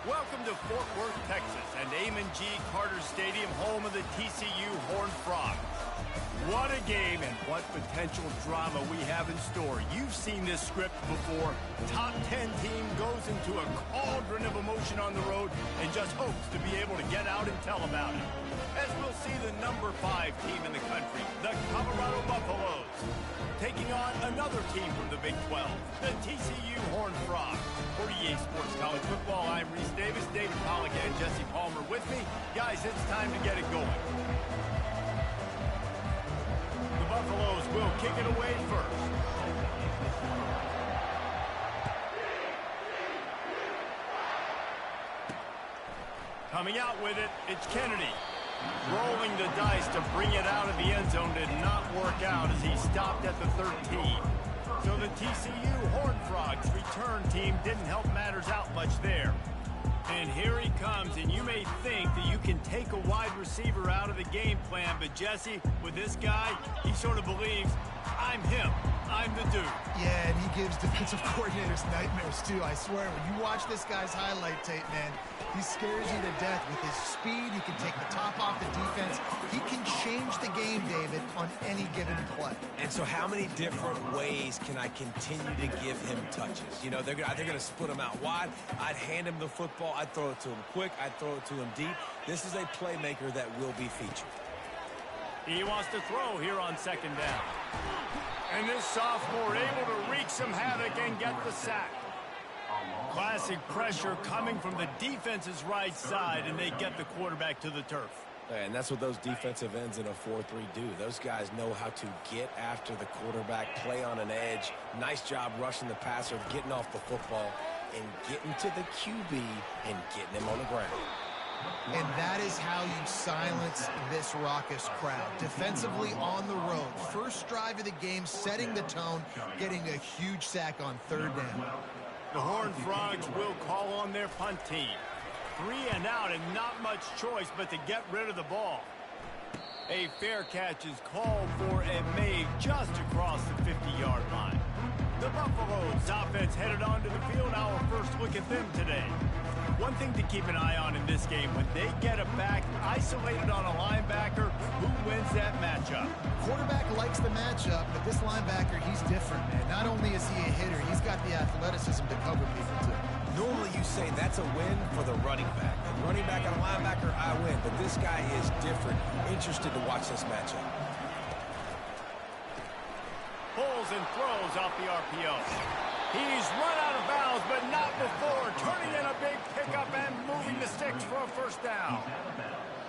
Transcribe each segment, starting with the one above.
Welcome to Fort Worth, Texas, and Amon G. Carter Stadium, home of the TCU Horned Frogs. What a game and what potential drama we have in store. You've seen this script before. Top 10 team goes into a cauldron of emotion on the road and just hopes to be able to get out and tell about it. As we'll see the number 5 team in the country, the Colorado Buffaloes, taking on another team from the Big 12, the TCU Horned Frogs. For EA Sports College Football, I'm Reese Davis, David Pollock, and Jesse Palmer with me. Guys, it's time to get it going. The Buffaloes will kick it away first. Coming out with it, it's Kennedy. Rolling the dice to bring it out of the end zone did not work out as he stopped at the 13. So the TCU Horned Frogs return team didn't help matters out much there. And here he comes, and you may think that you can take a wide receiver out of the game plan, but Jesse, with this guy, he sort of believes, I'm him. I'm the dude. Yeah, and he gives defensive coordinators nightmares, too. I swear, when you watch this guy's highlight tape, man, he scares you to death with his speed. He can take the top off the defense. He can change the game, David, on any given play. And so how many different ways can I continue to give him touches? You know, they're going to split him out wide. I'd hand him the football. I'd throw it to him quick. I'd throw it to him deep. This is a playmaker that will be featured. He wants to throw here on second down. And this sophomore able to wreak some havoc and get the sack. Classic pressure coming from the defense's right side, and they get the quarterback to the turf. And that's what those defensive ends in a 4-3 do. Those guys know how to get after the quarterback, play on an edge. Nice job rushing the passer, getting off the football, and getting to the QB and getting him on the ground. And that is how you silence this raucous crowd. Defensively on the road. First drive of the game, setting the tone, getting a huge sack on third down. The Horned Frogs will call on their punt team. 3 and out and not much choice but to get rid of the ball. A fair catch is called for and made just across the 50-yard line. The Buffaloes offense headed onto the field. Our first look at them today. One thing to keep an eye on in this game, when they get a back isolated on a linebacker, who wins that matchup? Quarterback likes the matchup, but this linebacker, he's different, man. Not only is he a hitter, he's got the athleticism to cover people, too. Normally you say that's a win for the running back. A running back and a linebacker, I win. But this guy is different. Interested to watch this matchup. Pulls and throws off the RPO. He's run out of bounds, but not before turning in a big pickup and moving the sticks for a first down.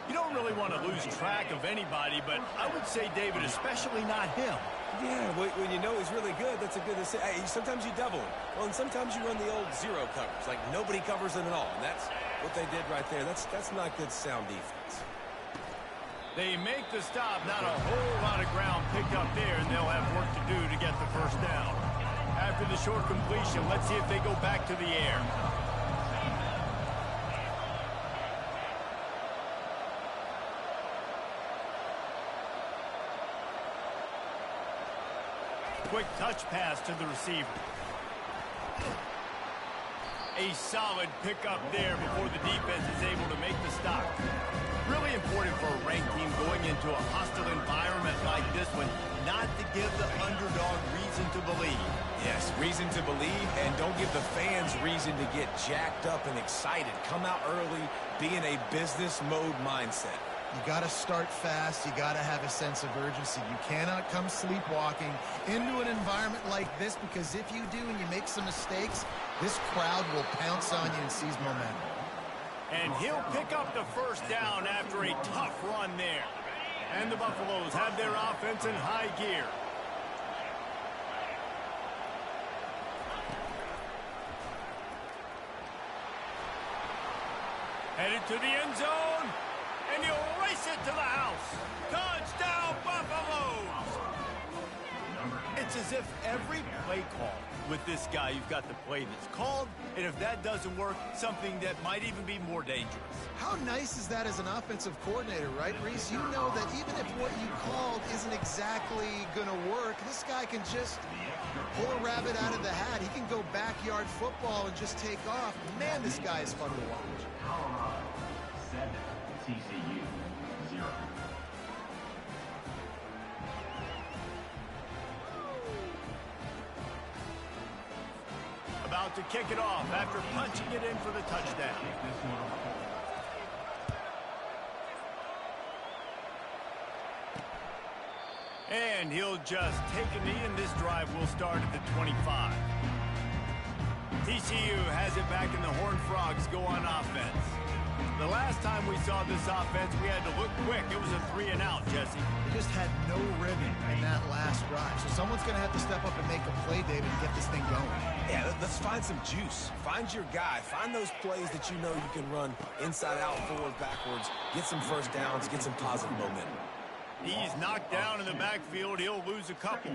You don't really want to lose track of anybody, but I would say, David, especially not him. Yeah, when you know he's really good, that's a good to say. Hey, sometimes you double him. Well, and sometimes you run the old zero coverage, like nobody covers him at all. And that's what they did right there. That's not good sound defense. They make the stop, not a whole lot of ground picked up there, and they'll have work to do to get the first down. After the short completion, let's see if they go back to the air. Quick touch pass to the receiver. A solid pickup there before the defense is able to make the stop. Really important for a ranked team going into a hostile environment like this one, not to give the underdog reason to believe. Yes, reason to believe, and don't give the fans reason to get jacked up and excited. Come out early, be in a business mode mindset. You got to start fast. You got to have a sense of urgency. You cannot come sleepwalking into an environment like this, because if you do and you make some mistakes, this crowd will pounce on you and seize momentum. And he'll pick up the first down after a tough run there. And the Buffaloes have their offense in high gear. Headed to the end zone. And he'll race it to the house. Touchdown, Buffaloes! It's as if every play call with this guy, you've got the play that's called, and if that doesn't work, something that might even be more dangerous. How nice is that as an offensive coordinator, right, Reese? You know that even if what you called isn't exactly going to work, this guy can just pull a rabbit out of the hat. He can go backyard yard football and just take off. Man, this guy is fun to watch. Colorado 7, TCU 0. About to kick it off after punching it in for the touchdown. And he'll just take a knee, and this drive will start at the 25. TCU has it back, and the Horned Frogs go on offense. The last time we saw this offense, we had to look quick. It was a 3-and-out, Jesse. They just had no rhythm in that last drive. So someone's going to have to step up and make a play, David, and get this thing going. Yeah, let's find some juice. Find your guy. Find those plays that you know you can run inside out, forward, backwards. Get some first downs. Get some positive momentum. He's knocked down in the backfield. He'll lose a couple.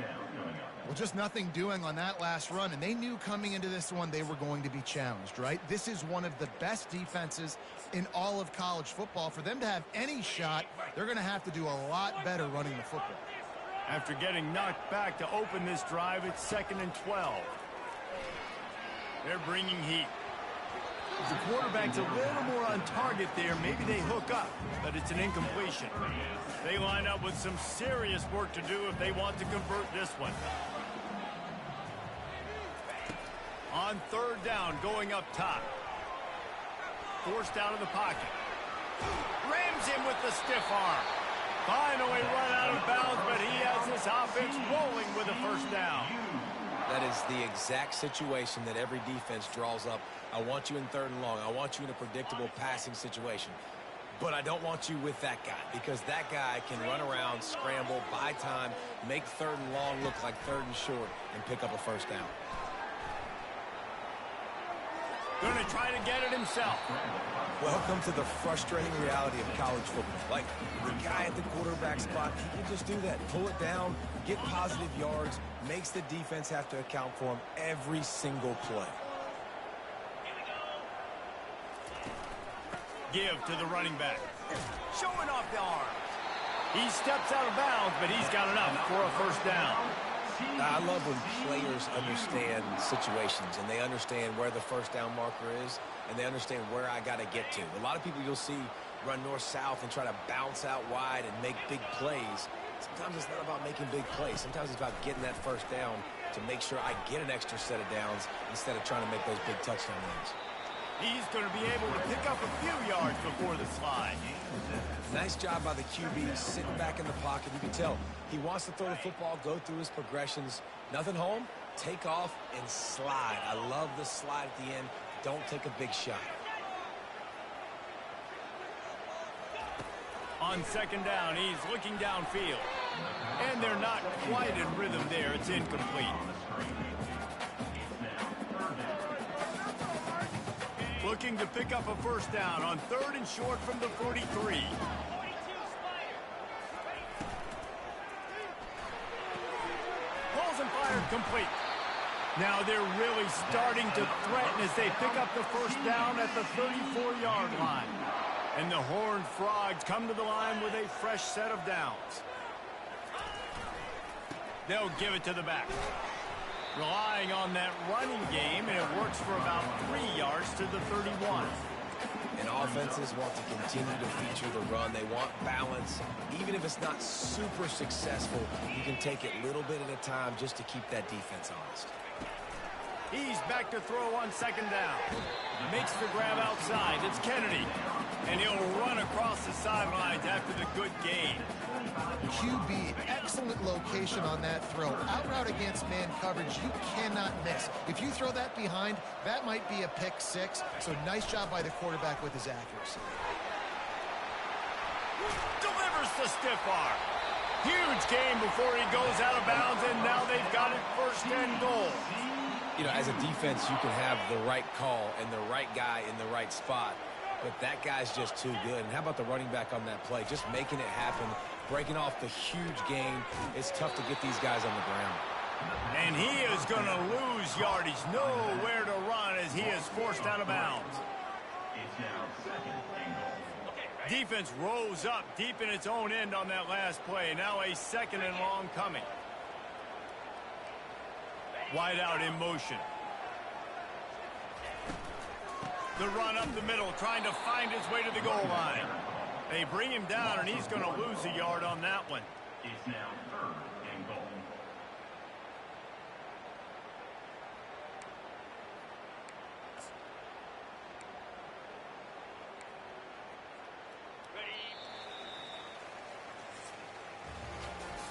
Well, just nothing doing on that last run, and they knew coming into this one they were going to be challenged, right? This is one of the best defenses in all of college football. For them to have any shot, they're going to have to do a lot better running the football. After getting knocked back to open this drive, it's 2nd and 12. They're bringing heat. The quarterback's a little more on target there. Maybe they hook up, but it's an incompletion. They line up with some serious work to do if they want to convert this one. On 3rd down, going up top. Forced out of the pocket. Rams him with the stiff arm. Finally run out of bounds, but he has this offense rolling with a first down. That is the exact situation that every defense draws up. I want you in 3rd and long. I want you in a predictable passing situation. But I don't want you with that guy, because that guy can run around, scramble, buy time, make 3rd and long look like 3rd and short, and pick up a first down. Going to try to get it himself. Welcome to the frustrating reality of college football. Like, the guy at the quarterback spot, he can just do that. Pull it down, get positive yards, makes the defense have to account for him every single play. Give to the running back. Showing off the arms. He steps out of bounds, but he's got enough for a first down. I love when players understand situations, and they understand where the first down marker is, and they understand where I got to get to. A lot of people you'll see run north-south and try to bounce out wide and make big plays. Sometimes it's not about making big plays. Sometimes it's about getting that first down to make sure I get an extra set of downs instead of trying to make those big touchdown runs. He's going to be able to pick up a few yards before the slide. Nice job by the QB sitting back in the pocket. You can tell he wants to throw the football, go through his progressions. Nothing home, take off and slide. I love the slide at the end. Don't take a big shot. On 2nd down, he's looking downfield. And they're not quite in rhythm there. It's incomplete. Looking to pick up a first down on 3rd and short from the 43. Balls and fired complete. Now they're really starting to threaten as they pick up the first down at the 34-yard line. And the Horned Frogs come to the line with a fresh set of downs. They'll give it to the back. Relying on that running game, and it works for about 3 yards to the 31. And offenses want to continue to feature the run. They want balance. Even if it's not super successful, you can take it little bit at a time just to keep that defense honest. He's back to throw on 2nd down. Makes the grab outside. It's Kennedy. And he'll run across the sidelines after the good gain. QB, excellent location on that throw. Out route against man coverage, you cannot miss. If you throw that behind, that might be a pick 6. So nice job by the quarterback with his accuracy. Delivers the stiff arm. Huge gain before he goes out of bounds, and now they've got it 1st and goal. You know, as a defense, you can have the right call and the right guy in the right spot, but that guy's just too good. And how about the running back on that play? Just making it happen, breaking off the huge gain. It's tough to get these guys on the ground. And he is going to lose yardage. Nowhere to run as he is forced out of bounds. It's now 2nd and goal. Defense rose up deep in its own end on that last play. Now a 2nd and long coming. Wide out in motion. The run up the middle, trying to find his way to the goal line. They bring him down, and he's going to lose a yard on that one. It's now 3rd and goal.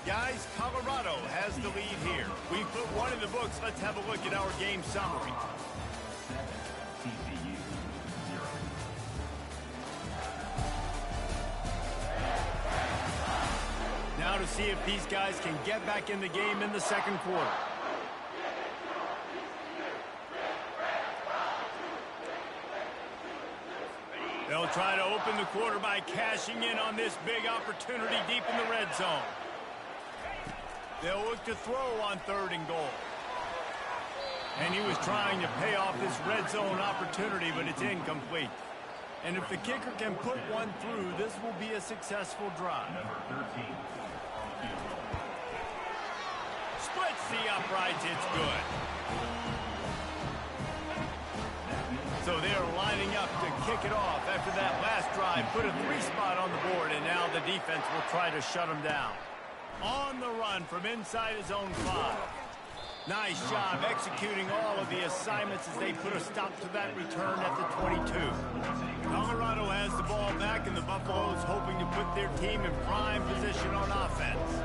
Guys, Colorado has the lead here. We put one in the books. Let's have a look at our game summary. 7, TCU 0. Now to see if these guys can get back in the game in the second quarter. They'll try to open the quarter by cashing in on this big opportunity deep in the red zone. They'll look to throw on 3rd and goal. And he was trying to pay off this red zone opportunity, but it's incomplete. And if the kicker can put one through, this will be a successful drive. Number 13 on the field. Splits the uprights, it's good. So they're lining up to kick it off after that last drive. Put a 3-spot on the board, and now the defense will try to shut them down. On the run from inside his own 5. Nice job executing all of the assignments as they put a stop to that return at the 22. Colorado has the ball back, and the Buffaloes hoping to put their team in prime position on offense.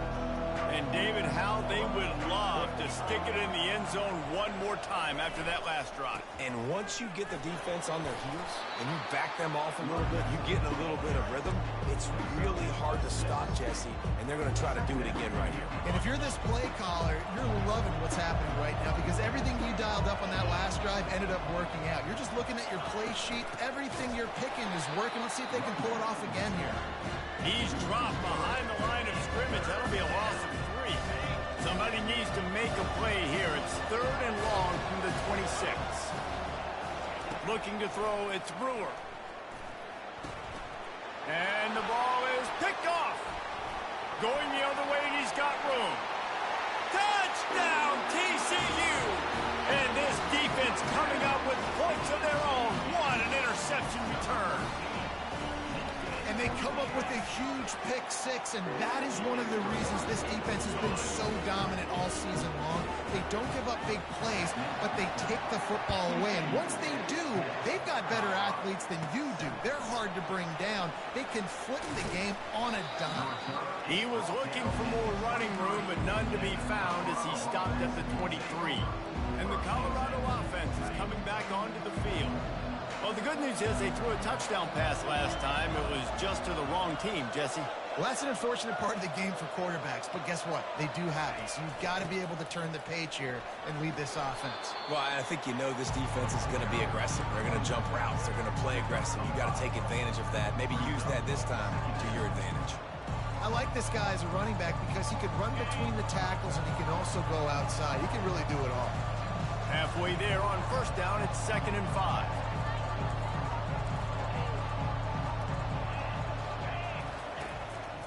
And David, how they would love to stick it in the end zone one more time after that last drive. And once you get the defense on their heels and you back them off a little bit, you get in a little bit of rhythm, it's really hard to stop, Jesse, and they're going to try to do it again right here. And if you're this play caller, you're loving what's happening right now because everything you dialed up on that last drive ended up working out. You're just looking at your play sheet. Everything you're picking is working. Let's see if they can pull it off again here. He's dropped behind the line of scrimmage. That'll be a loss of 3. Somebody needs to make a play here. It's 3rd and long from the 26. Looking to throw, it's Brewer. And the ball is picked off. Going the other way, and he's got room. Touchdown, TCU! And this defense coming up with points of their own. What an interception return. And they come up with a huge pick 6, and that is one of the reasons this defense has been so dominant all season long. They don't give up big plays, but they take the football away. And once they do, they've got better athletes than you do. They're hard to bring down. They can flip the game on a dime. He was looking for more running room, but none to be found as he stopped at the 23. And the Colorado offense is coming back onto the field. Well, the good news is they threw a touchdown pass last time. It was just to the wrong team, Jesse. Well, that's an unfortunate part of the game for quarterbacks, but guess what? They do happen, so you've got to be able to turn the page here and lead this offense. Well, I think you know this defense is going to be aggressive. They're going to jump routes. They're going to play aggressive. You've got to take advantage of that. Maybe use that this time to your advantage. I like this guy as a running back because he can run between the tackles and he can also go outside. He can really do it all. Halfway there on 1st down, it's 2nd and 5.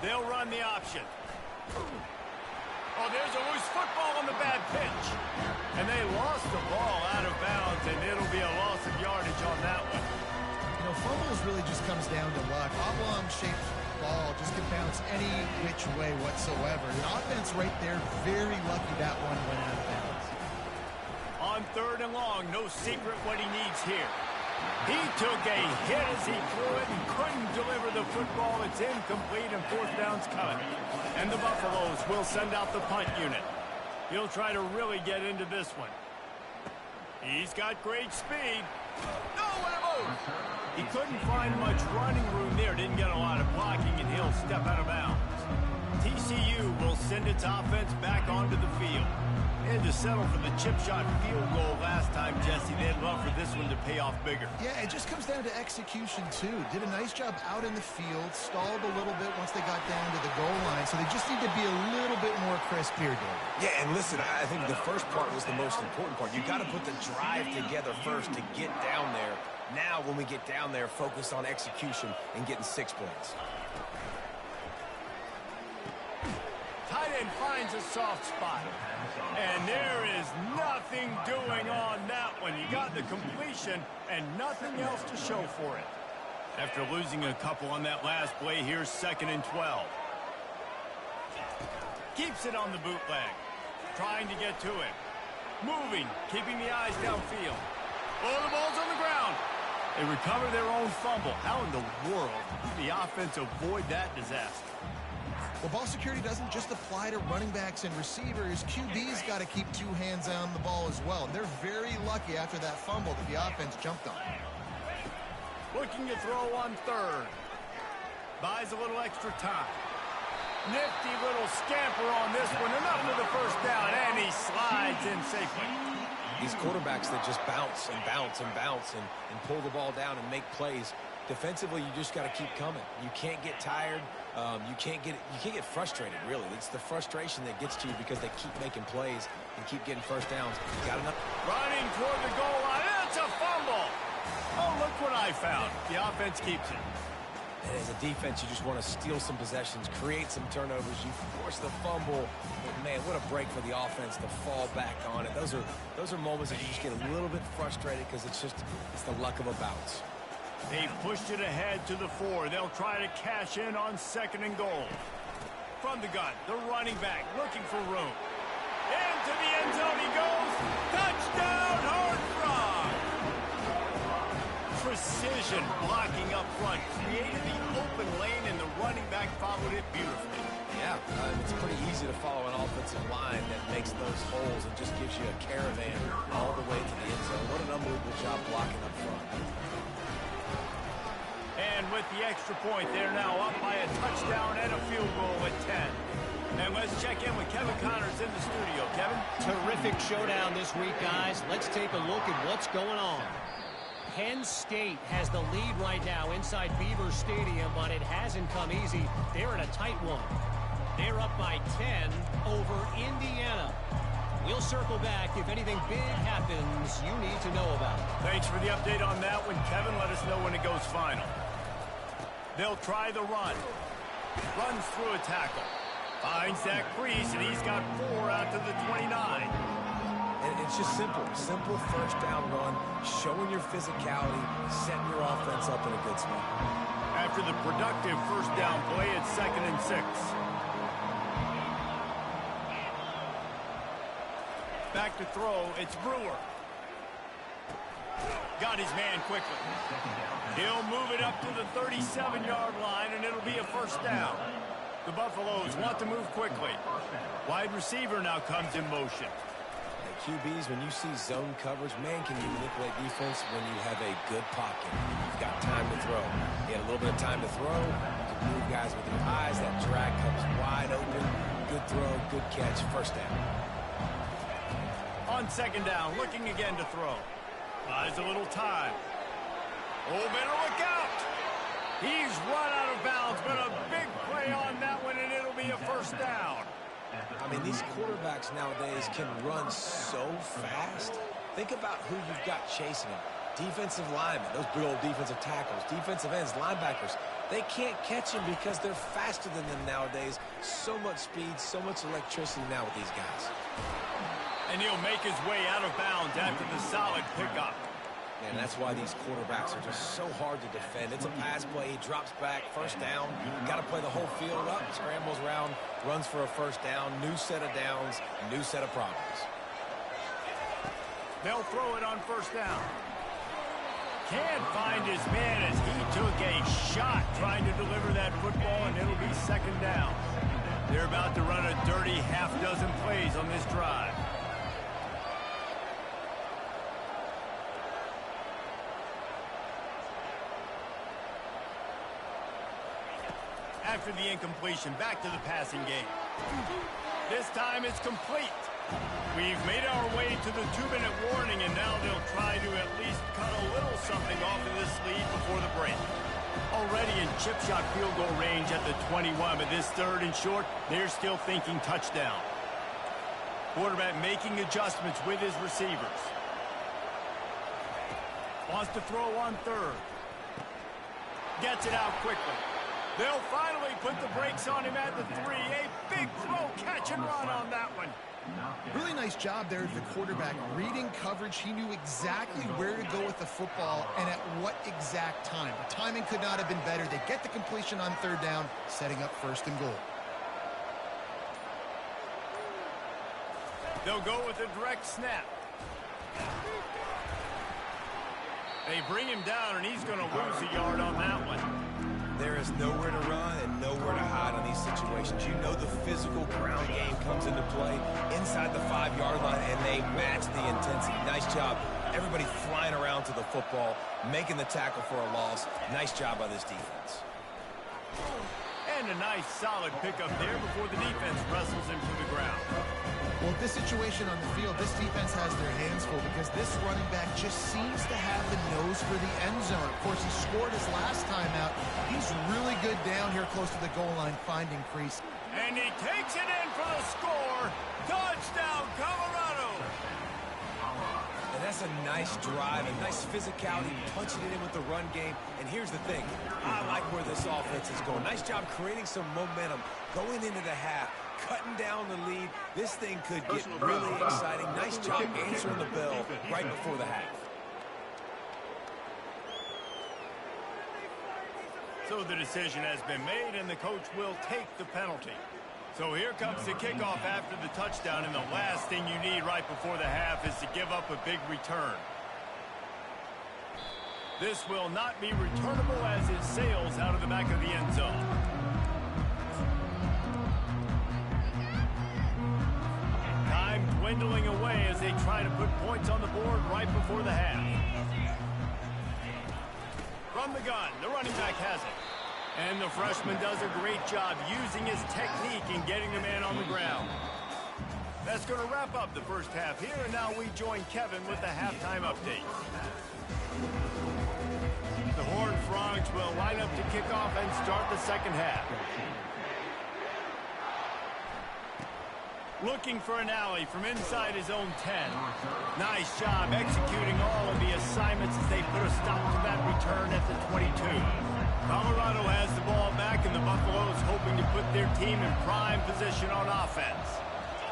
They'll run the option. Oh, there's a loose football on the bad pitch. And they lost the ball out of bounds, and it'll be a loss of yardage on that one. You know, fumbles really just comes down to luck. Oblong-shaped ball just can bounce any which way whatsoever. The offense right there, very lucky that one went out of bounds. On 3rd and long, no secret what he needs here. He took a hit as he threw it and couldn't deliver the football. It's incomplete, and 4th down's coming. And the Buffaloes will send out the punt unit. He'll try to really get into this one. He's got great speed. No, what a move! He couldn't find much running room there. Didn't get a lot of blocking, and he'll step out of bounds. TCU will send its offense back onto the field. They had to settle for the chip shot field goal last time, Jesse. They'd love for this one to pay off bigger. Yeah, it just comes down to execution, too. Did a nice job out in the field, stalled a little bit once they got down to the goal line, so they just need to be a little bit more crisp here, David. Yeah, and listen, I think the first part was the most important part. You got to put the drive together first to get down there. Now, when we get down there, focus on execution and getting 6 points. Tight and finds a soft spot. And there is nothing doing on that one. You got the completion and nothing else to show for it. After losing a couple on that last play, here's 2nd and 12. Keeps it on the bootleg. Trying to get to it. Moving, keeping the eyes downfield. Oh, the ball's on the ground. They recover their own fumble. How in the world did the offense avoid that disaster? Well, ball security doesn't just apply to running backs and receivers. QB's got to keep 2 hands on the ball as well. They're very lucky after that fumble that the offense jumped on. Looking to throw on 3rd. Buys a little extra time. Nifty little scamper on this one. Enough for the first down, and he slides in safely. These quarterbacks that just bounce and bounce and bounce and pull the ball down and make plays. Defensively, you just got to keep coming. You can't get tired. You can't get frustrated, really. It's the frustration that gets to you because they keep making plays and keep getting first downs. You got enough. Running toward the goal line. It's a fumble. Oh, look what I found. The offense keeps it. And as a defense, you just want to steal some possessions, create some turnovers. You force the fumble. But man, what a break for the offense to fall back on it. Those are moments that you just get a little bit frustrated because it's the luck of a bounce. They pushed it ahead to the 4. They'll try to cash in on 2nd and goal. From the gun, the running back looking for room. Into the end zone he goes. Touchdown, Horned Frog! Precision blocking up front. Created the open lane, and the running back followed it beautifully. Yeah, it's pretty easy to follow an offensive line that makes those holes and just gives you a caravan all the way to the end zone. What an unbelievable job blocking up front. And with the extra point, they're now up by a touchdown and a field goal at 10. And let's check in with Kevin Connors in the studio. Kevin? Terrific showdown this week, guys. Let's take a look at what's going on. Penn State has the lead right now inside Beaver Stadium, but it hasn't come easy. They're in a tight one. They're up by 10 over Indiana. We'll circle back if anything big happens you need to know about. Thanks for the update on that one, Kevin. Let us know when it goes final. They'll try the run. Runs through a tackle. Finds that crease, and he's got 4 out to the 29. And it's just simple. Simple first down run, showing your physicality, setting your offense up in a good spot. After the productive first down play, it's 2nd and 6. Back to throw, it's Brewer. Got his man quickly. He'll move it up to the 37-yard line, and it'll be a first down. The Buffaloes want to move quickly. Wide receiver now comes in motion. QBs, when you see zone coverage, man, can you manipulate defense when you have a good pocket. You've got time to throw. You had a little bit of time to throw. You can move guys with your eyes. That drag comes wide open. Good throw, good catch, first down. On 2nd down, looking again to throw. Buys a little time. Oh, better look out. He's run out of bounds, but a big play on that one, and it'll be a first down. I mean, these quarterbacks nowadays can run so fast. Think about who you've got chasing them. Defensive linemen, those big old defensive tackles, defensive ends, linebackers. They can't catch them because they're faster than them nowadays. So much speed, so much electricity now with these guys. And he'll make his way out of bounds after the solid pickup. And that's why these quarterbacks are just so hard to defend. It's a pass play. He drops back, first down. Got to play the whole field up, scrambles around, runs for a first down. New set of downs, new set of problems. They'll throw it on first down. Can't find his man as he took a shot trying to deliver that football, and it'll be 2nd down. They're about to run a dirty half-dozen plays on this drive. After the incompletion, back to the passing game. This time it's complete. We've made our way to the 2-minute warning, and now they'll try to at least cut a little something off of this lead before the break. Already in chip shot field goal range at the 21, but this 3rd and short, they're still thinking touchdown. Quarterback making adjustments with his receivers. Wants to throw on 3rd. Gets it out quickly. They'll finally put the brakes on him at the 3. A big throw, catch and run on that one. Really nice job there at the quarterback. Reading coverage, he knew exactly where to go with the football and at what exact time. The timing could not have been better. They get the completion on third down, setting up first and goal. They'll go with a direct snap. They bring him down, and he's going to lose a yard on that one. There is nowhere to run and nowhere to hide on these situations. You know the physical ground game comes into play inside the 5-yard line, and they match the intensity. Nice job. Everybody flying around to the football, making the tackle for a loss. Nice job by this defense. And a nice solid pickup there before the defense wrestles him to the ground. Well, at this situation on the field, this defense has their hands full because this running back just seems to have the nose for the end zone. Of course, he scored his last time out. He's really good down here close to the goal line, finding crease. And he takes it in for the score. Touchdown, Colorado. And that's a nice drive, a nice physicality, punching it in with the run game. And here's the thing. I like where this offense is going. Nice job creating some momentum going into the half. Cutting down the lead. This thing could get really exciting. Nice job answering the bell right before the half. So the decision has been made, and the coach will take the penalty. So here comes the kickoff after the touchdown, and the last thing you need right before the half is to give up a big return. This will not be returnable as it sails out of the back of the end zone. Time dwindling away as they try to put points on the board right before the half. From the gun, the running back has it. And the freshman does a great job using his technique and getting the man on the ground. That's going to wrap up the first half here, and now we join Kevin with the halftime update. The Horned Frogs will line up to kick off and start the second half. Looking for an alley from inside his own 10. Nice job executing all of the assignments as they put a stop to that return at the 22. Colorado has the ball back, and the Buffaloes hoping to put their team in prime position on offense.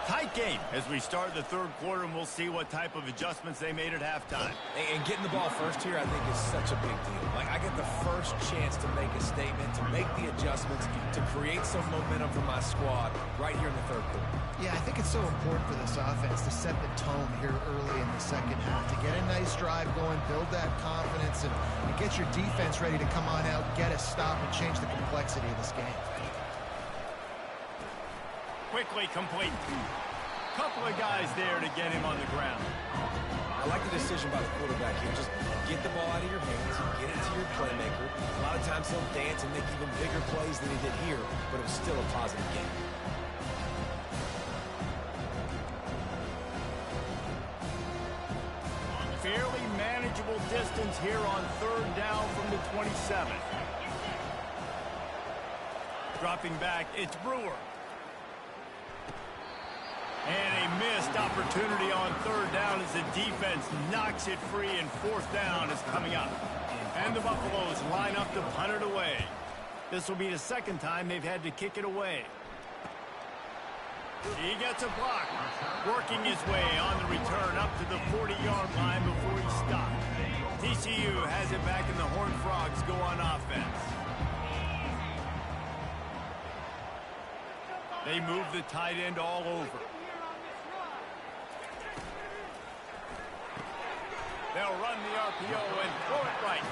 Tight game as we start the third quarter, and we'll see what type of adjustments they made at halftime. And getting the ball first here, I think, is such a big deal. Like, I get the first chance to make a statement, to make the adjustments, to create some momentum for my squad right here in the third quarter. Yeah, I think it's so important for this offense to set the tone here early in the second half, to get a nice drive going, build that confidence, and get your defense ready to come on out, get a stop, and change the complexity of this game. Quickly complete. Couple of guys there to get him on the ground. I like the decision by the quarterback here. Just get the ball out of your hands, get it to your playmaker. A lot of times he'll dance and make even bigger plays than he did here, but it was still a positive game. Fairly manageable distance here on third down from the 27. Dropping back, it's Brewer. And a missed opportunity on third down as the defense knocks it free, and fourth down is coming up. And the Buffaloes line up to punt it away. This will be the second time they've had to kick it away. He gets a block, working his way on the return up to the 40-yard line before he stopped. TCU has it back, and the Horned Frogs go on offense. They move the tight end all over. They'll run the RPO and throw it right.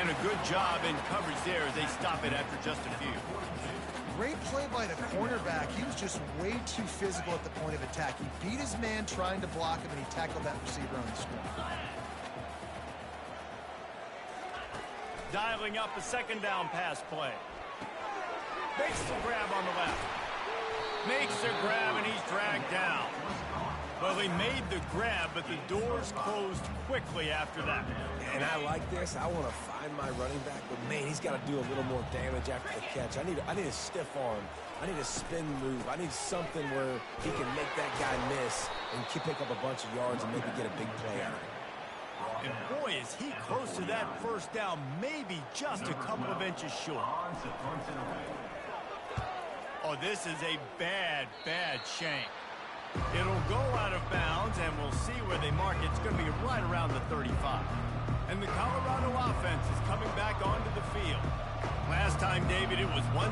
And a good job in coverage there as they stop it after just a few. Great play by the cornerback. He was just way too physical at the point of attack. He beat his man trying to block him, and he tackled that receiver on the screen. Dialing up a second down pass play. Makes the grab on the left. Makes the grab, and he's dragged down. Well, he made the grab, but the doors closed quickly after that. And I like this. I want to find my running back, but, man, he's got to do a little more damage after the catch. I need a stiff arm. I need a spin move. I need something where he can make that guy miss and pick up a bunch of yards and maybe get a big play out of it. And boy, boy, is he close to that first down, maybe just a couple of inches short. Oh, this is a bad, bad shank. It'll go out of bounds, and we'll see where they mark it. It's going to be right around the 35. And the Colorado offense is coming back onto the field. Last time, David, it was 1-2-3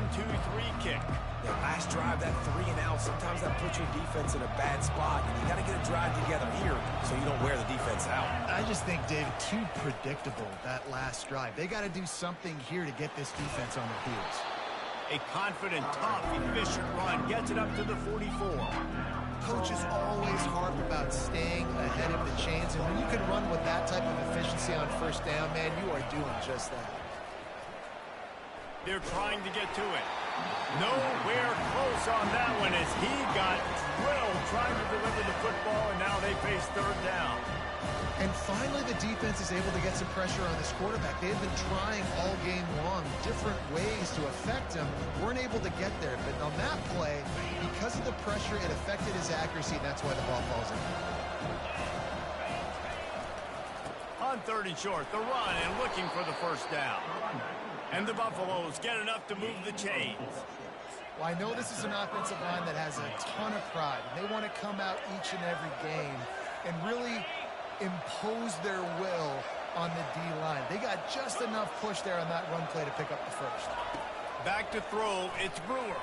kick. Yeah, last drive, that 3 and out, sometimes that puts your defense in a bad spot, and you got to get a drive together here so you don't wear the defense out. I just think, David, too predictable, that last drive. They got to do something here to get this defense on their heels. A confident, tough, efficient run gets it up to the 44. Coaches always harp about staying ahead of the chains, and when you can run with that type of efficiency on first down, man, you are doing just that. They're trying to get to it. Nowhere close on that one as he got drilled trying to deliver the football, and now they face third down. And finally, the defense is able to get some pressure on this quarterback. They've been trying all game long different ways to affect him. Weren't able to get there. But on that play, because of the pressure, it affected his accuracy, and that's why the ball falls in. On third and short, the run and looking for the first down. And the Buffaloes get enough to move the chains. Well, I know this is an offensive line that has a ton of pride. They want to come out each and every game and really impose their will on the D-line. They got just enough push there on that run play to pick up the first. Back to throw, it's Brewer.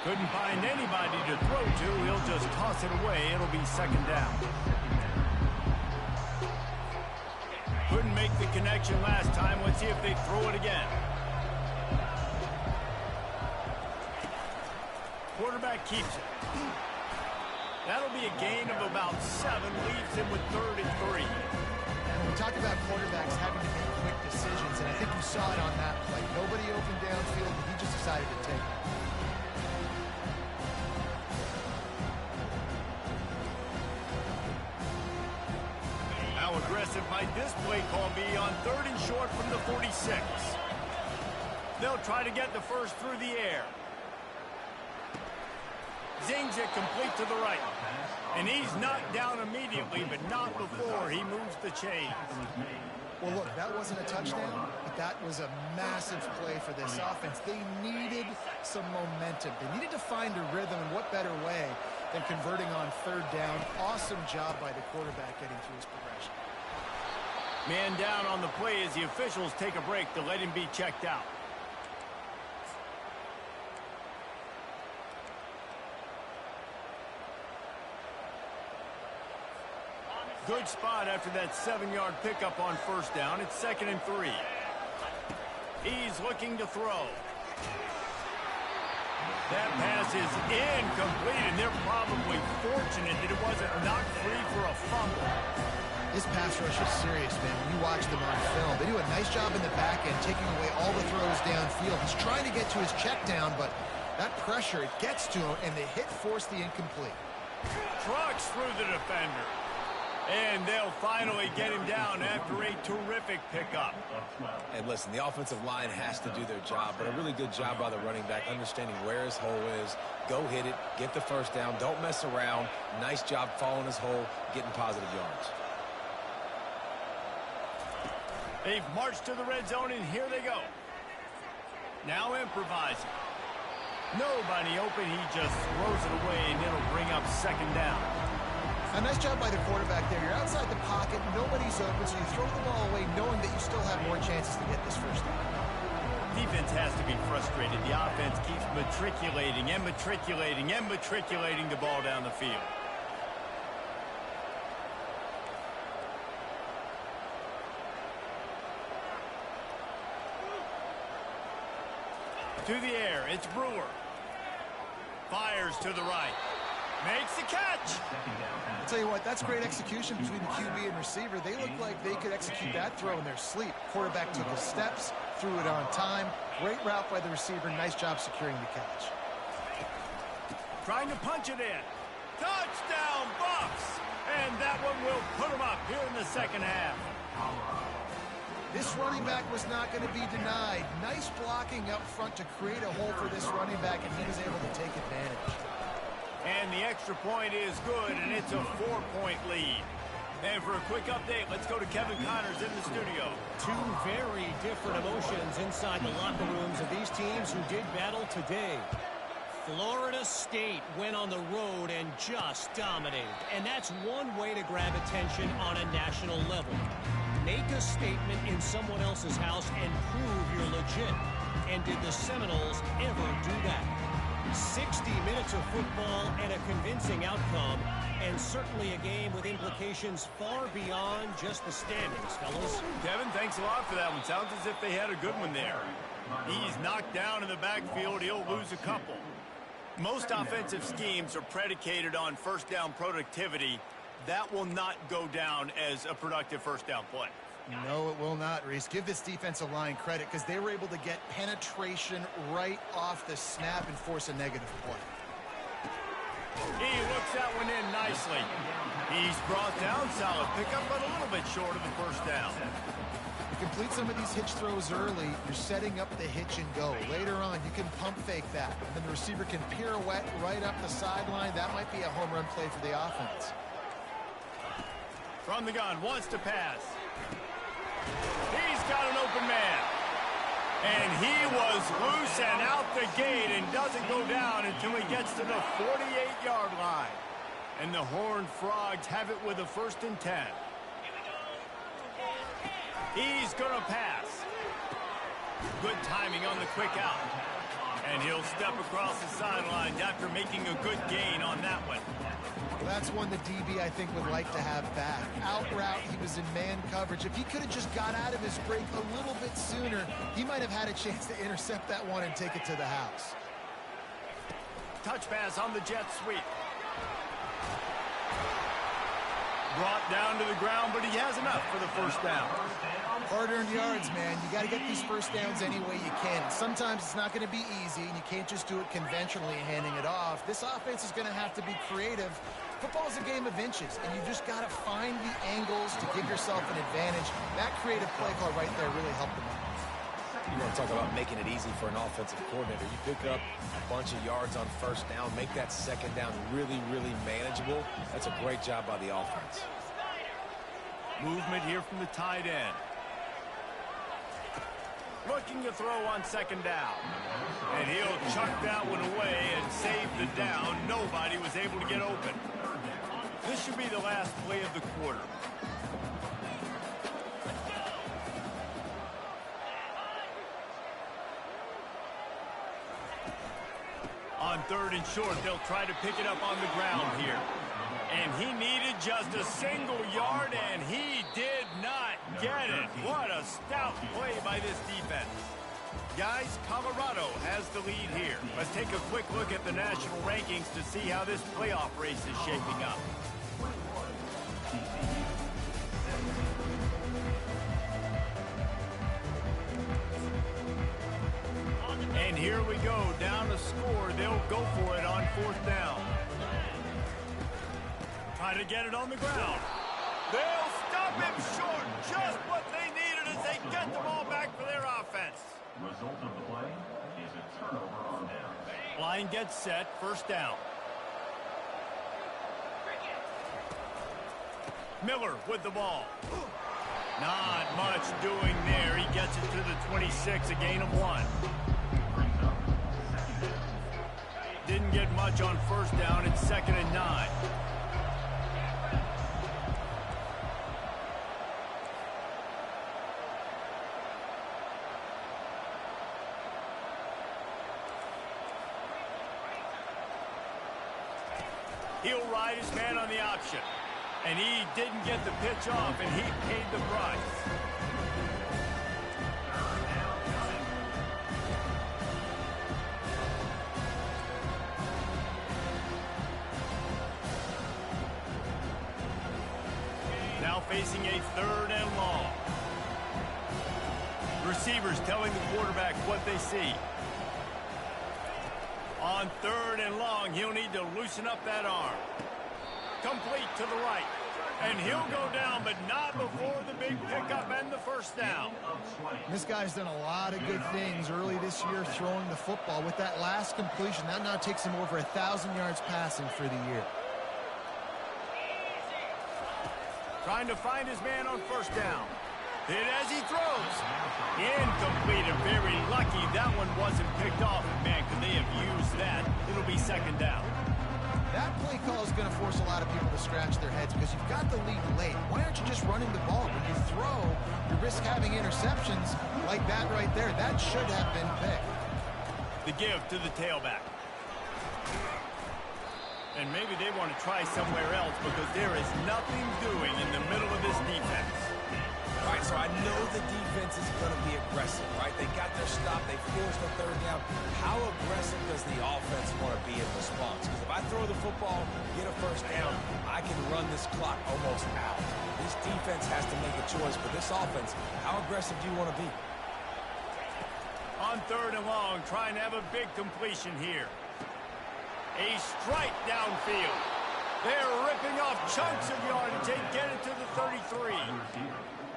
Couldn't find anybody to throw to. He'll just toss it away. It'll be second down. Couldn't make the connection last time. Let's see if they throw it again. Quarterback keeps it. That'll be a gain of about 7, leaves him with third and 3. And we talked about quarterbacks having to make quick decisions, and I think you saw it on that play. Nobody opened downfield, and he just decided to take it. How aggressive might this play call be on third and short from the 46? They'll try to get the first through the air. Zings it complete to the right. And he's knocked down immediately, but not before he moves the chains. Well, look, that wasn't a touchdown, but that was a massive play for this offense. They needed some momentum. They needed to find a rhythm, and what better way than converting on third down. Awesome job by the quarterback getting through his progression. Man down on the play as the officials take a break to let him be checked out. Good spot after that 7-yard pickup on first down. It's second and 3. He's looking to throw. That pass is incomplete, and they're probably fortunate that it wasn't knocked free for a fumble. This pass rush is serious, man. When you watch them on film, they do a nice job in the back end, taking away all the throws downfield. He's trying to get to his check down, but that pressure, it gets to him, and the hit forced the incomplete. Trucks through the defender. And they'll finally get him down after a terrific pickup. And listen, the offensive line has to do their job, but a really good job by the running back, understanding where his hole is. Go hit it, get the first down, don't mess around. Nice job following his hole, getting positive yards. They've marched to the red zone, and here they go. Now improvising. Nobody open, he just throws it away, and it'll bring up second down. A nice job by the quarterback there. You're outside the pocket, nobody's open, so you throw the ball away knowing that you still have more chances to get this first down. Defense has to be frustrated. The offense keeps matriculating and matriculating and matriculating the ball down the field. To the air, it's Brewer. Fires to the right. Makes the catch. I'll tell you what, that's great execution between the QB and receiver. They look like they could execute that throw in their sleep. Quarterback took his steps, threw it on time. Great route by the receiver. Nice job securing the catch. Trying to punch it in. Touchdown, Buffs! And that one will put them up here in the second half. This running back was not going to be denied. Nice blocking up front to create a hole for this running back, and he was able to take advantage. And the extra point is good, and it's a 4-point lead. And for a quick update, let's go to Kevin Connors in the studio. Two very different emotions inside the locker rooms of these teams who did battle today. Florida State went on the road and just dominated. And that's one way to grab attention on a national level. Make a statement in someone else's house and prove you're legit. And did the Seminoles ever do that? 60 minutes of football and a convincing outcome, and certainly a game with implications far beyond just the standings, fellas. Kevin, thanks a lot for that one. Sounds as if they had a good one there. He's knocked down in the backfield. He'll lose a couple. Most offensive schemes are predicated on first down productivity. That will not go down as a productive first down play. No, it will not, Reese. Give this defensive line credit because they were able to get penetration right off the snap and force a negative play. He looks that one in nicely. He's brought down, solid pickup, but a little bit short of the first down. You complete some of these hitch throws early, you're setting up the hitch and go. Later on, you can pump fake that. And then the receiver can pirouette right up the sideline. That might be a home run play for the offense. From the gun, wants to pass. He's got an open man. And he was loose and out the gate and doesn't go down until he gets to the 48-yard line. And the Horned Frogs have it with a 1st and 10. He's going to pass. Good timing on the quick out. And he'll step across the sidelines after making a good gain on that one. Well, that's one the DB, I think, would like to have back. Out route, he was in man coverage. If he could have just got out of his break a little bit sooner, he might have had a chance to intercept that one and take it to the house. Touch pass on the jet sweep. Brought down to the ground, but he has enough for the first down. Hard-earned yards, man. You got to get these first downs any way you can. Sometimes it's not going to be easy, and you can't just do it conventionally handing it off. This offense is going to have to be creative. Football is a game of inches, and you just got to find the angles to give yourself an advantage. That creative play call right there really helped them out. You want to talk about making it easy for an offensive coordinator. You pick up a bunch of yards on first down, make that second down really, really manageable. That's a great job by the offense. Movement here from the tight end. Looking to throw on second down. And he'll chuck that one away and save the down. Nobody was able to get open. This should be the last play of the quarter. On 3rd and short, they'll try to pick it up on the ground here. And he needed just a single yard, and he did not get it. What a stout play by this defense. Guys, Colorado has the lead here. Let's take a quick look at the national rankings to see how this playoff race is shaping up. And here we go, down to score. They'll go for it on 4th down. Try to get it on the ground. They'll stop him short. Just what they needed as they get the ball back for their offense. Result of the play is a turnover on down. Line gets set, 1st down. Miller with the ball. Not much doing there. He gets it to the 26, a gain of 1. Didn't get much on 1st down. It's 2nd and 9. He'll ride his man on the option. And he didn't get the pitch off, and he paid the price. Now facing a 3rd and long. Receivers telling the quarterback what they see. On 3rd and long, he'll need to loosen up that arm. Complete to the right. And he'll go down, but not before the big pickup and the 1st down. This guy's done a lot of good things early this year throwing the football. With that last completion, that now takes him over 1,000 yards passing for the year. Trying to find his man on first down. Hit as he throws. Incomplete and very lucky that one wasn't picked off. And man, could they have used that? It'll be second down. That play call is going to force a lot of people to scratch their heads because you've got the lead late. Why aren't you just running the ball? When you throw, you risk having interceptions like that right there. That should have been picked. The give to the tailback. And maybe they want to try somewhere else because there is nothing doing in the middle of this defense. All right, so I know the defense is going to be aggressive, right? They got their stop. They forced the third down. How aggressive does the offense want to be in response? Because if I throw the football, get a first down, I can run this clock almost out. This defense has to make a choice. But this offense, how aggressive do you want to be? On third and long, trying to have a big completion here. A strike downfield. They're ripping off chunks of yardage. They get it to the 33.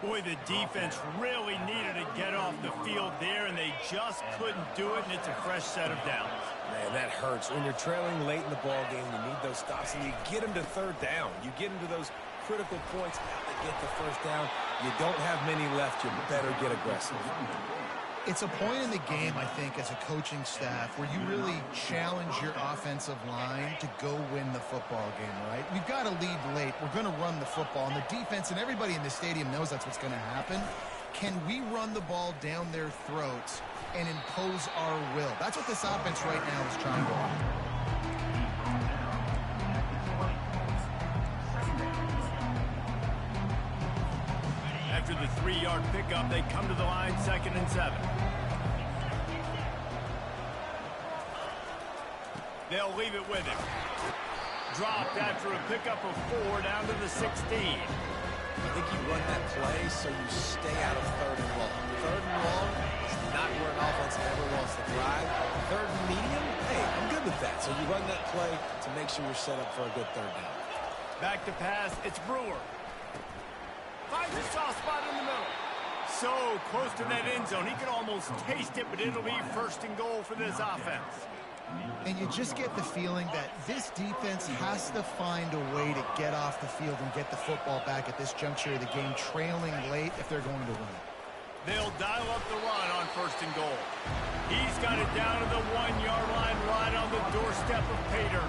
Boy, the defense really needed to get off the field there, and they just couldn't do it, and it's a fresh set of downs. Man, that hurts. When you're trailing late in the ball game, you need those stops, and you get them to third down. You get them to those critical points to get the first down. You don't have many left. You better get aggressive. It's a point in the game, I think, as a coaching staff where you really challenge your offensive line to go win the football game, right? We've got to lead late. We're going to run the football. And the defense and everybody in the stadium knows that's what's going to happen. Can we run the ball down their throats and impose our will? That's what this offense right now is trying to do. After the 3-yard pickup, they come to the line, 2nd and 7. They'll leave it with him. Dropped after a pickup of 4 down to the 16. I think you run that play so you stay out of third and long. Third and long is not where an offense ever wants to drive. Third and medium, hey, I'm good with that. So you run that play to make sure you're set up for a good third down. Back to pass, it's Brewer. Finds a soft spot in the middle. So close to that end zone. He could almost taste it, but it'll be 1st and goal for this offense. And you just get the feeling that this defense has to find a way to get off the field and get the football back at this juncture of the game, trailing late if they're going to win. They'll dial up the run on 1st and goal. He's got it down to the 1-yard line right on the doorstep of Pater.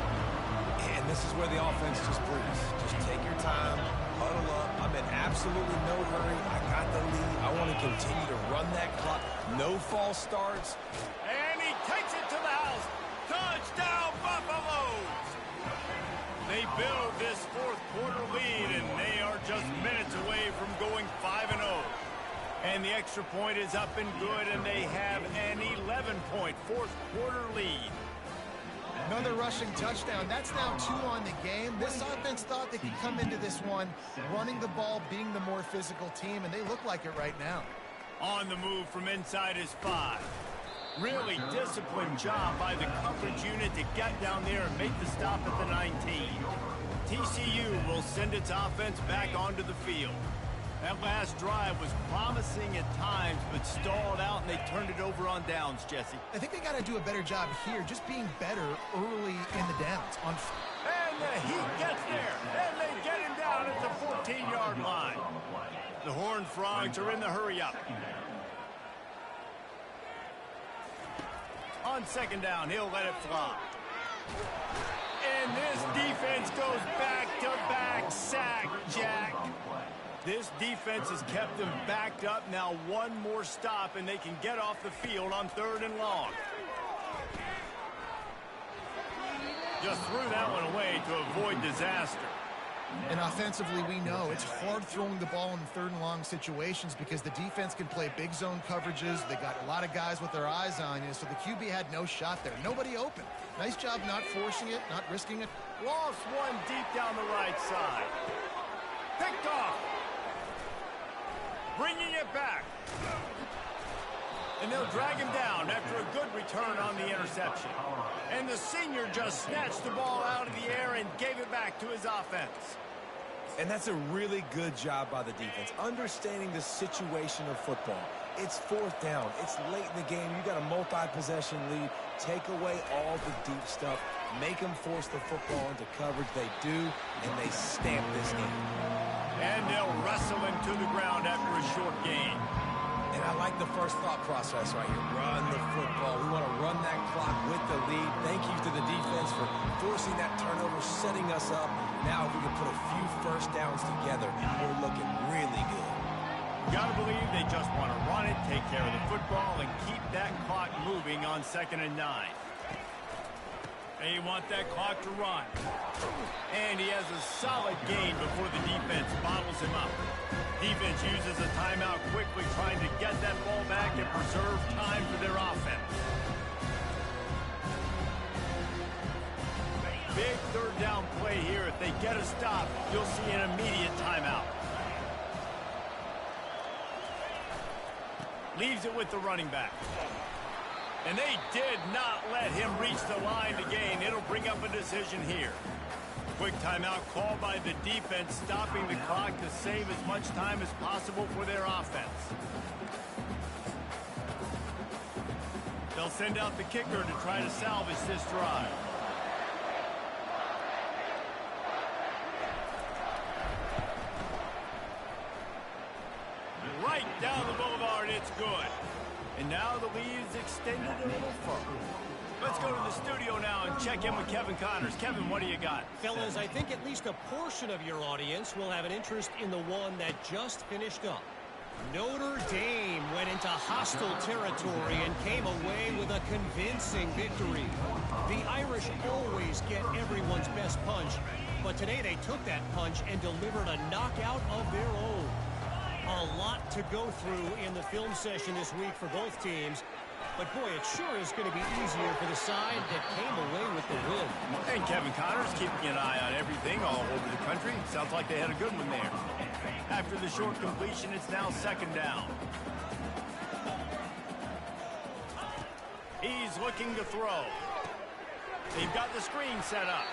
And this is where the offense just breathes. Just take your time, huddle up. I'm in absolutely no hurry. I got the lead. I want to continue to run that clock. No false starts. And he takes it to the house. Touchdown, Buffaloes! They build this 4th quarter lead, and they are just minutes away from going 5-0. And the extra point is up and good, and they have an 11-point 4th quarter lead. Another rushing touchdown. That's now 2 on the game. This offense thought they could come into this one running the ball, being the more physical team, and they look like it right now. On the move from inside his 5. Really disciplined job by the coverage unit to get down there and make the stop at the 19. TCU will send its offense back onto the field. That last drive was promising at times, but stalled out, and they turned it over on downs, Jesse. I think they got to do a better job here, just being better early in the downs. And the Heat gets there, and they get him down at the 14-yard line. The Horned Frogs are in the hurry-up. On 2nd down, he'll let it fly. And this defense goes back-to-back sack, Jack. This defense has kept them backed up. Now 1 more stop, and they can get off the field on 3rd and long. Just threw that one away to avoid disaster. And offensively, we know it's hard throwing the ball in 3rd and long situations because the defense can play big zone coverages. They got a lot of guys with their eyes on you, so the QB had no shot there. Nobody open. Nice job not forcing it, not risking it. Lost one deep down the right side. Picked off. Bringing it back. And they'll drag him down after a good return on the interception. And the senior just snatched the ball out of the air and gave it back to his offense. And that's a really good job by the defense, understanding the situation of football. It's 4th down. It's late in the game. You got a multi-possession lead. Take away all the deep stuff. Make them force the football into coverage. They do, and they stamp this game. And they'll wrestle him to the ground after a short gain. And I like the first thought process right here. Run the football. We want to run that clock with the lead. Thank you to the defense for forcing that turnover, setting us up. Now if we can put a few first downs together, we're looking really good. Gotta believe they just want to run it, take care of the football, and keep that clock moving on 2nd and 9. They want that clock to run. And he has a solid gain before the defense bottles him up. Defense uses a timeout quickly, trying to get that ball back and preserve time for their offense. Big third down play here. If they get a stop, you'll see an immediate timeout. Leaves it with the running back. And they did not let him reach the line to gain. It'll bring up a decision here. Quick timeout called by the defense, stopping the clock to save as much time as possible for their offense. They'll send out the kicker to try to salvage this drive. Right down the boulevard, it's good. And now the lead is extended a little further. Let's go to the studio now and check in with Kevin Connors. Kevin, what do you got? Fellas, I think at least a portion of your audience will have an interest in the one that just finished up. Notre Dame went into hostile territory and came away with a convincing victory. The Irish always get everyone's best punch, but today they took that punch and delivered a knockout of their own. A lot to go through in the film session this week for both teams. But, boy, it sure is going to be easier for the side that came away with the win. And Kevin Connors keeping an eye on everything all over the country. Sounds like they had a good one there. After the short completion, it's now 2nd down. He's looking to throw. They've got the screen set up.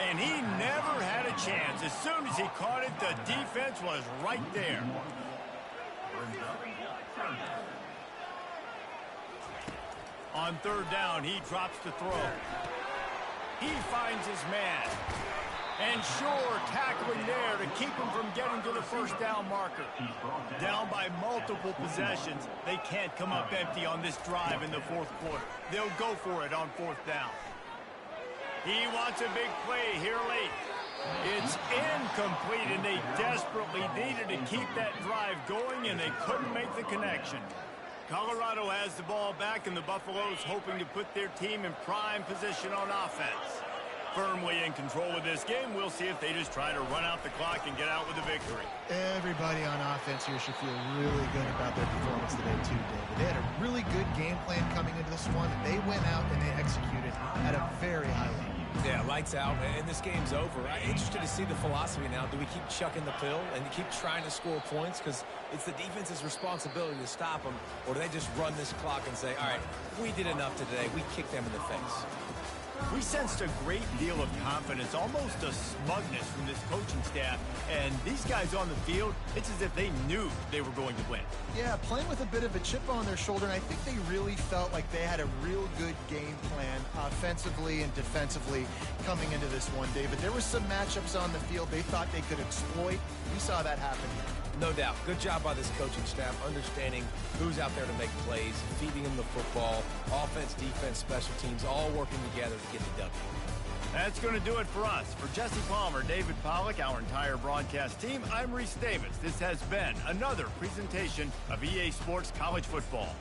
And he never had a chance. As soon as he caught it, the defense was right there. On 3rd down, he drops to throw. He finds his man. And sure, tackling there to keep him from getting to the 1st down marker. Down by multiple possessions, they can't come up empty on this drive in the 4th quarter. They'll go for it on 4th down. He wants a big play here late. It's incomplete, and they desperately needed to keep that drive going, and they couldn't make the connection. Colorado has the ball back, and the Buffaloes hoping to put their team in prime position on offense. Firmly in control of this game. We'll see if they just try to run out the clock and get out with a victory. Everybody on offense here should feel really good about their performance today, too, David. They had a really good game plan coming into this one. They went out and they executed at a very high level. Yeah, lights out, and this game's over. I'm interested to see the philosophy now. Do we keep chucking the pill and keep trying to score points because it's the defense's responsibility to stop them, or do they just run this clock and say, all right, we did enough today. We kicked them in the face. We sensed a great deal of confidence, almost a smugness from this coaching staff. And these guys on the field, it's as if they knew they were going to win. Yeah, playing with a bit of a chip on their shoulder, and I think they really felt like they had a real good game plan offensively and defensively coming into this one, David. There were some matchups on the field they thought they could exploit. We saw that happen here. No doubt. Good job by this coaching staff, understanding who's out there to make plays, feeding them the football, offense, defense, special teams, all working together to get the W. That's going to do it for us. For Jesse Palmer, David Pollack, our entire broadcast team, I'm Reese Davis. This has been another presentation of EA Sports College Football.